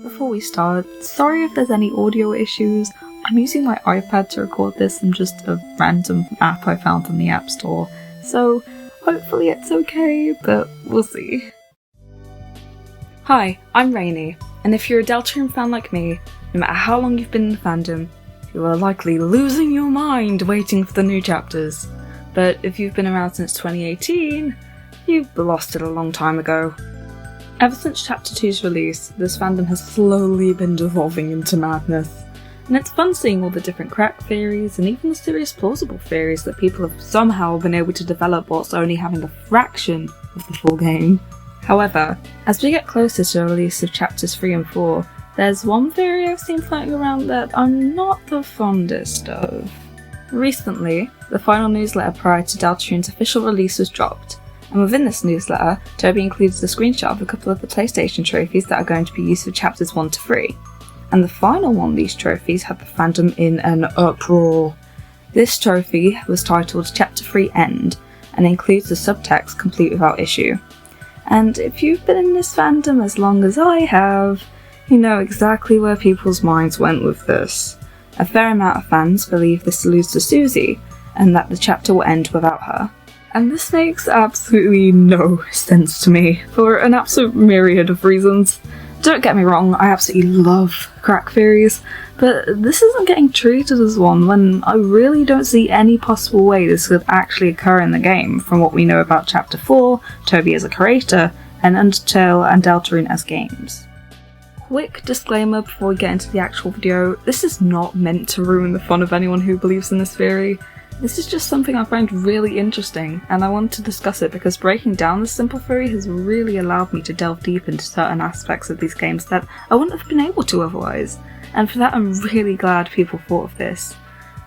Before we start, sorry if there's any audio issues. I'm using my iPad to record this and just a random app I found on the App Store, so hopefully it's okay, but we'll see. Hi, I'm Rainy, and if you're a Deltarune fan like me, no matter how long you've been in the fandom, you are likely losing your mind waiting for the new chapters. But if you've been around since 2018, you've lost it a long time ago. Ever since Chapter 2's release, this fandom has slowly been devolving into madness. And it's fun seeing all the different crack theories and even the serious plausible theories that people have somehow been able to develop whilst only having a fraction of the full game. However, as we get closer to the release of Chapters 3 and 4, there's one theory I've seen floating around that I'm not the fondest of. Recently, the final newsletter prior to Deltarune's official release was dropped, and within this newsletter, Toby included a screenshot of a couple of the PlayStation trophies that are going to be used for Chapters 1 to 3. And the final one of these trophies had the fandom in an uproar. This trophy was titled Chapter 3 End, and includes the subtext complete without issue. And if you've been in this fandom as long as I have, you know exactly where people's minds went with this. A fair amount of fans believe this alludes to Susie, and that the chapter will end without her. And this makes absolutely no sense to me, for an absolute myriad of reasons. Don't get me wrong, I absolutely love crack theories, but this isn't getting treated as one when I really don't see any possible way this could actually occur in the game from what we know about Chapter 4, Toby as a creator, and Undertale and Deltarune as games. Quick disclaimer before we get into the actual video, this is not meant to ruin the fun of anyone who believes in this theory. This is just something I find really interesting, and I want to discuss it because breaking down this simple theory has really allowed me to delve deep into certain aspects of these games that I wouldn't have been able to otherwise, and for that I'm really glad people thought of this.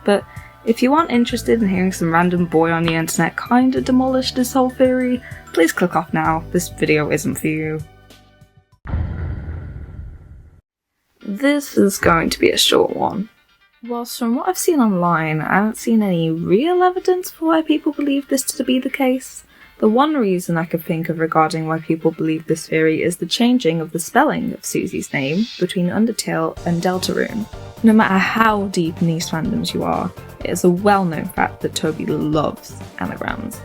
But if you aren't interested in hearing some random boy on the internet kinda demolish this whole theory, please click off now, this video isn't for you. This is going to be a short one. Whilst from what I've seen online, I haven't seen any real evidence for why people believe this to be the case. The one reason I could think of regarding why people believe this theory is the changing of the spelling of Susie's name between Undertale and Deltarune. No matter how deep in these fandoms you are, it is a well-known fact that Toby loves anagrams.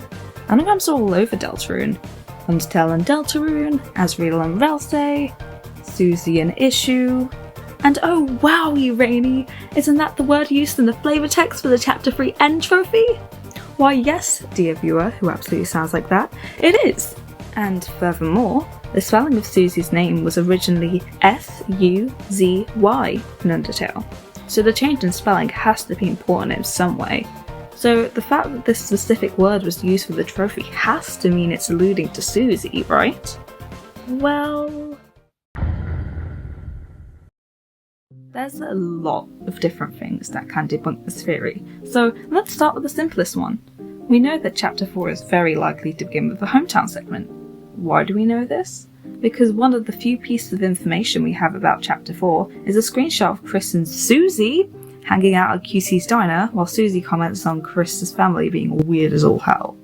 Anagrams are all over Deltarune. Undertale and Deltarune, Asriel and Ralsei, Susie and Issue. And oh wow, you Rainy! Isn't that the word used in the flavor text for the Chapter 3 End trophy? Why yes, dear viewer, who absolutely sounds like that, it is! And furthermore, the spelling of Susie's name was originally S-U-Z-Y in Undertale, so the change in spelling has to be important in some way. So the fact that this specific word was used for the trophy has to mean it's alluding to Susie, right? Well... there's a lot of different things that can debunk this theory, so let's start with the simplest one. We know that Chapter 4 is very likely to begin with the hometown segment. Why do we know this? Because one of the few pieces of information we have about Chapter 4 is a screenshot of Chris and Susie hanging out at QC's diner while Susie comments on Chris's family being weird as all hell.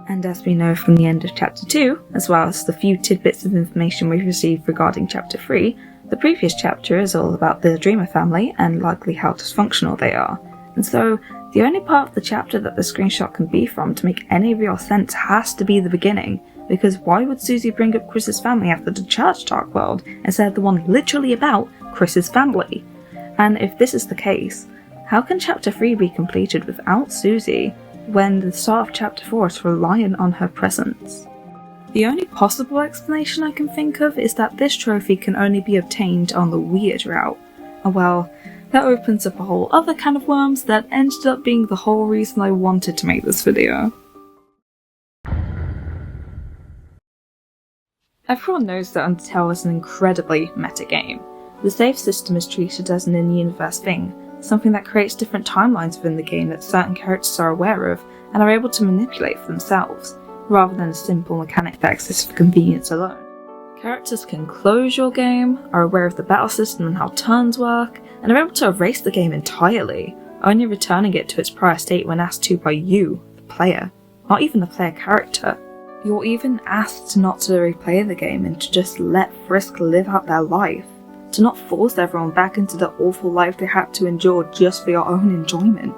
And as we know from the end of Chapter 2, as well as the few tidbits of information we've received regarding Chapter 3, the previous chapter is all about the Dreamer family and likely how dysfunctional they are, and so the only part of the chapter that the screenshot can be from to make any real sense has to be the beginning, because why would Susie bring up Chris's family after the Church Dark World instead of the one literally about Chris's family? And if this is the case, how can Chapter 3 be completed without Susie when the start of Chapter 4 is reliant on her presence? The only possible explanation I can think of is that this trophy can only be obtained on the weird route. And well, that opens up a whole other can of worms that ended up being the whole reason I wanted to make this video. Everyone knows that Undertale is an incredibly meta game. The save system is treated as an in-universe thing, something that creates different timelines within the game that certain characters are aware of and are able to manipulate for themselves, rather than a simple mechanic that exists for convenience alone. Characters can close your game, are aware of the battle system and how turns work, and are able to erase the game entirely, only returning it to its prior state when asked to by you, the player, not even the player character. You're even asked not to replay the game and to just let Frisk live out their life. to not force everyone back into the awful life they had to endure just for your own enjoyment.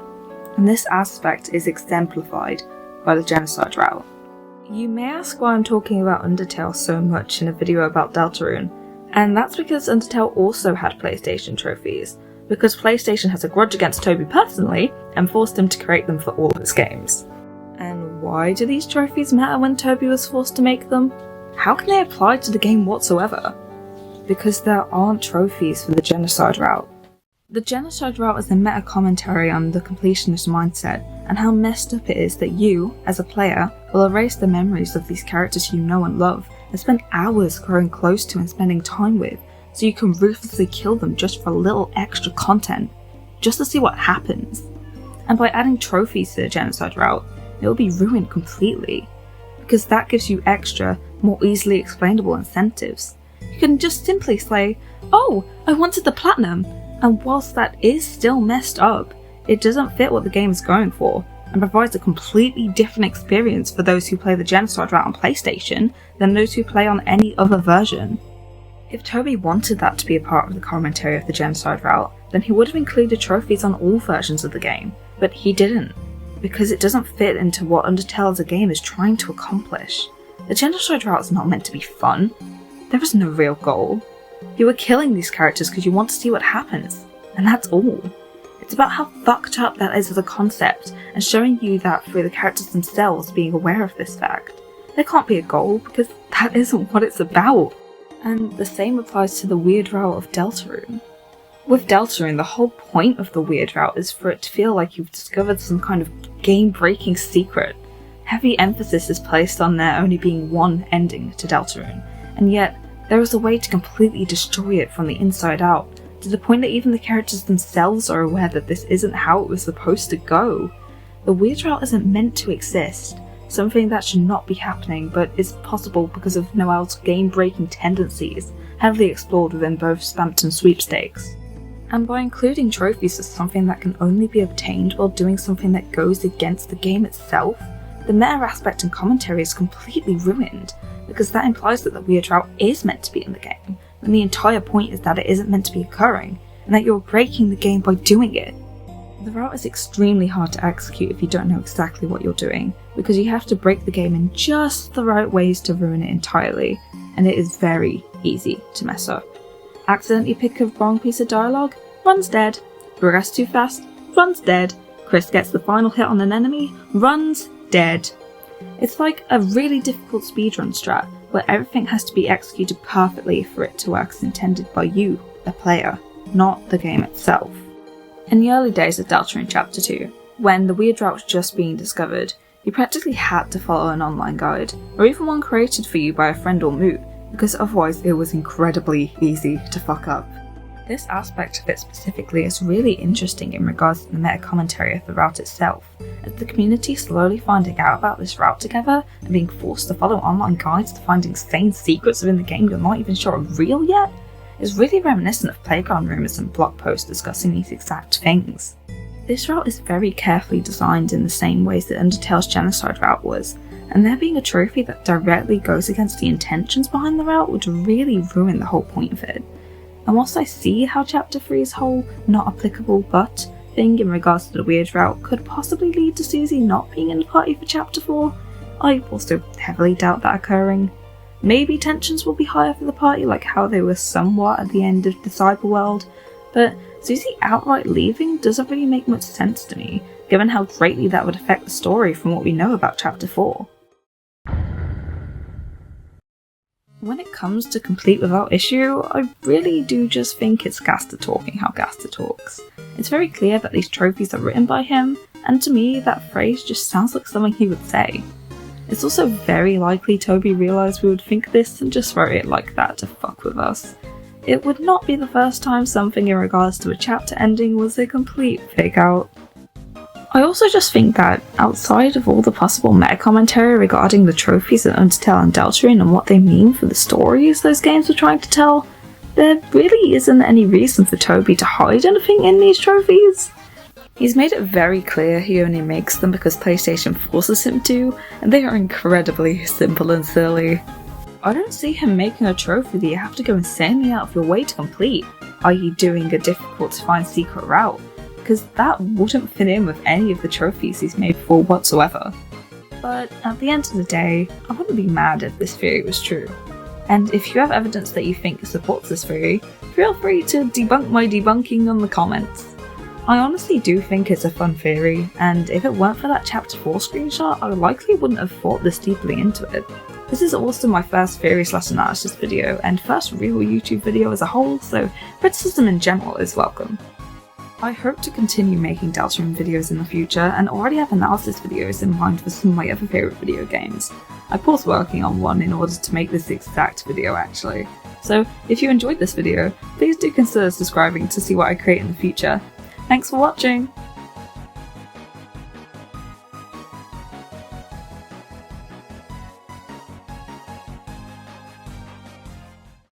And this aspect is exemplified by the genocide route. You may ask why I'm talking about Undertale so much in a video about Deltarune, and that's because Undertale also had PlayStation trophies, because PlayStation has a grudge against Toby personally and forced him to create them for all of its games. And why do these trophies matter when Toby was forced to make them? How can they apply to the game whatsoever? Because there aren't trophies for the genocide route. The genocide route is a meta-commentary on the completionist mindset and how messed up it is that you, as a player, will erase the memories of these characters you know and love and spend hours growing close to and spending time with, so you can ruthlessly kill them just for a little extra content, just to see what happens. And by adding trophies to the genocide route, it will be ruined completely, because that gives you extra, more easily explainable incentives. You can just simply say, "Oh, I wanted the platinum," and whilst that is still messed up, it doesn't fit what the game is going for, and provides a completely different experience for those who play the genocide route on PlayStation than those who play on any other version. If Toby wanted that to be a part of the commentary of the genocide route, then he would have included trophies on all versions of the game, but he didn't, because it doesn't fit into what Undertale as a game is trying to accomplish. The genocide route is not meant to be fun. There is no real goal. You are killing these characters because you want to see what happens, and that's all. It's about how fucked up that is as a concept, and showing you that through the characters themselves being aware of this fact. There can't be a goal, because that isn't what it's about. And the same applies to the weird route of Deltarune. With Deltarune, the whole point of the weird route is for it to feel like you've discovered some kind of game-breaking secret. Heavy emphasis is placed on there only being one ending to Deltarune, and yet there is a way to completely destroy it from the inside out, to the point that even the characters themselves are aware that this isn't how it was supposed to go. The weird route isn't meant to exist, something that should not be happening, but is possible because of Noel's game-breaking tendencies, heavily explored within both Spamped and Sweepstakes. And by including trophies as something that can only be obtained while doing something that goes against the game itself, the meta aspect and commentary is completely ruined, because that implies that the weird route is meant to be in the game, when the entire point is that it isn't meant to be occurring, and that you're breaking the game by doing it. The route is extremely hard to execute if you don't know exactly what you're doing, because you have to break the game in just the right ways to ruin it entirely, and it is very easy to mess up. Accidentally pick a wrong piece of dialogue, runs dead. Progress too fast, runs dead. Chris gets the final hit on an enemy, runs dead. It's like a really difficult speedrun strat, where everything has to be executed perfectly for it to work as intended by you, the player, not the game itself. In the early days of Deltarune Chapter 2, when the weird route was just being discovered, you practically had to follow an online guide, or even one created for you by a friend or moot, because otherwise it was incredibly easy to fuck up. This aspect of it specifically is really interesting in regards to the meta-commentary of the route itself, as the community slowly finding out about this route together and being forced to follow online guides to find insane secrets within the game you're not even sure are real yet, is really reminiscent of playground rumours and blog posts discussing these exact things. This route is very carefully designed in the same ways that Undertale's genocide route was, and there being a trophy that directly goes against the intentions behind the route would really ruin the whole point of it. And whilst I see how Chapter 3's whole not applicable but thing in regards to the weird route could possibly lead to Susie not being in the party for Chapter 4, I also heavily doubt that occurring. Maybe tensions will be higher for the party like how they were somewhat at the end of the Cyberworld, but Susie outright leaving doesn't really make much sense to me, given how greatly that would affect the story from what we know about Chapter 4. When it comes to complete without issue, I really do just think it's Gaster talking how Gaster talks. It's very clear that these trophies are written by him, and to me that phrase just sounds like something he would say. It's also very likely Toby realised we would think this and just wrote it like that to fuck with us. It would not be the first time something in regards to a chapter ending was a complete fake out. I also just think that, outside of all the possible meta-commentary regarding the trophies in Undertale and Deltarune and what they mean for the stories those games were trying to tell, there really isn't any reason for Toby to hide anything in these trophies. He's made it very clear he only makes them because PlayStation forces him to, and they are incredibly simple and silly. I don't see him making a trophy that you have to go insanely out of your way to complete, i.e. doing a difficult to find secret route, because that wouldn't fit in with any of the trophies he's made before whatsoever. But at the end of the day, I wouldn't be mad if this theory was true. And if you have evidence that you think supports this theory, feel free to debunk my debunking in the comments. I honestly do think it's a fun theory, and if it weren't for that chapter 4 screenshot, I likely wouldn't have thought this deeply into it. This is also my first theory/analysis video, and first real YouTube video as a whole, so criticism in general is welcome. I hope to continue making Deltarune videos in the future, and already have analysis videos in mind for some of my other favourite video games. I paused working on one in order to make this exact video actually. So if you enjoyed this video, please do consider subscribing to see what I create in the future. Thanks for watching!